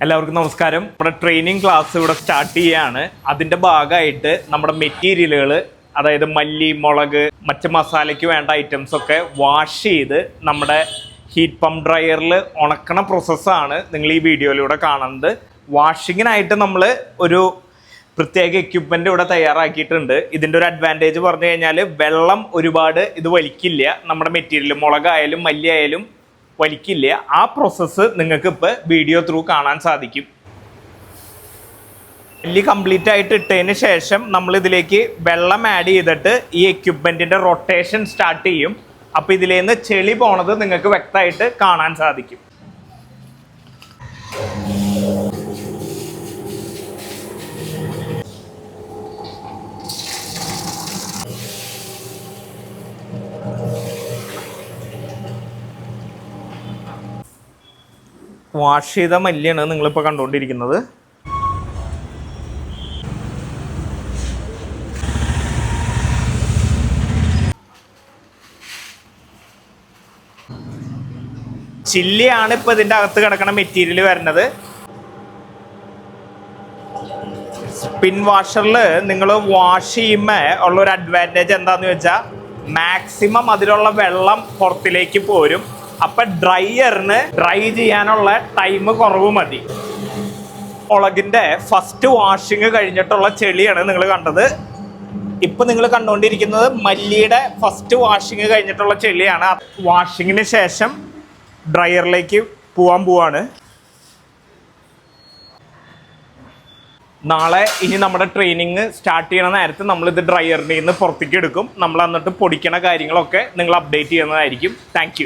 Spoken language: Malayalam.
എല്ലാവർക്കും നമസ്കാരം. നമ്മുടെ ട്രെയിനിങ് ക്ലാസ് ഇവിടെ സ്റ്റാർട്ട് ചെയ്യുകയാണ്. അതിൻ്റെ ഭാഗമായിട്ട് നമ്മുടെ മെറ്റീരിയലുകൾ, അതായത് മല്ലി, മുളക്, മറ്റ് മസാലയ്ക്ക് വേണ്ട ഐറ്റംസ് ഒക്കെ വാഷ് ചെയ്ത് നമ്മുടെ ഹീറ്റ് പമ്പ് ഡ്രയറിൽ ഉണക്കണ പ്രോസസ്സാണ് നിങ്ങൾ ഈ വീഡിയോയിലൂടെ കാണുന്നത്. വാഷിങ്ങിനായിട്ട് നമ്മൾ ഒരു പ്രത്യേക എക്യുപ്മെൻ്റ് ഇവിടെ തയ്യാറാക്കിയിട്ടുണ്ട്. ഇതിൻ്റെ ഒരു അഡ്വാൻറ്റേജ് പറഞ്ഞു കഴിഞ്ഞാൽ വെള്ളം ഒരുപാട് ഇത് വലിക്കില്ല. നമ്മുടെ മെറ്റീരിയൽ മുളകായാലും മല്ലി ആയാലും വലിക്കില്ല. ആ പ്രോസസ്സ് നിങ്ങൾക്ക് ഇപ്പോൾ വീഡിയോ ത്രൂ കാണാൻ സാധിക്കും. മല്ലി കംപ്ലീറ്റ് ആയിട്ട് ഇട്ടതിന് ശേഷം നമ്മൾ ഇതിലേക്ക് വെള്ളം ആഡ് ചെയ്തിട്ട് ഈ എക്യുപ്മെൻറ്റിൻ്റെ റൊട്ടേഷൻ സ്റ്റാർട്ട് ചെയ്യും. അപ്പോൾ ഇതിലേന്ന് ചെളി പോണത് നിങ്ങൾക്ക് വ്യക്തമായിട്ട് കാണാൻ സാധിക്കും. വാഷ് ചെയ്ത മല്ലിയാണ് നിങ്ങളിപ്പോൾ കണ്ടുകൊണ്ടിരിക്കുന്നത്. ചില്ലിയാണ് ഇപ്പോൾ ഇതിൻ്റെ അകത്ത് കിടക്കുന്ന മെറ്റീരിയൽ വരുന്നത്. സ്പിൻ വാഷറിൽ നിങ്ങൾ വാഷ് ചെയ്യുമ്പോൾ ഉള്ളൊരു അഡ്വാൻറ്റേജ് എന്താണെന്ന് വെച്ചാൽ മാക്സിമം അതിലുള്ള വെള്ളം പുറത്തിലേക്ക് പോരും. അപ്പം ഡ്രൈയറിന് ഡ്രൈ ചെയ്യാനുള്ള ടൈം കുറവ് മതി. മുളകിൻ്റെ ഫസ്റ്റ് വാഷിങ് കഴിഞ്ഞിട്ടുള്ള ചെളിയാണ് നിങ്ങൾ കണ്ടത്. ഇപ്പം നിങ്ങൾ കണ്ടുകൊണ്ടിരിക്കുന്നത് മല്ലിയുടെ ഫസ്റ്റ് വാഷിങ് കഴിഞ്ഞിട്ടുള്ള ചെളിയാണ്. വാഷിങ്ങിന് ശേഷം ഡ്രയറിലേക്ക് പോവാണ്. നാളെ ഇനി നമ്മുടെ ട്രെയിനിങ് സ്റ്റാർട്ട് ചെയ്യണ നേരത്ത് നമ്മളിത് ഡ്രയറിൽ നിന്ന് പുറത്തേക്ക് എടുക്കും. നമ്മൾ എന്നിട്ട് പൊടിക്കണ കാര്യങ്ങളൊക്കെ നിങ്ങൾ അപ്ഡേറ്റ് ചെയ്യുന്നതായിരിക്കും. താങ്ക്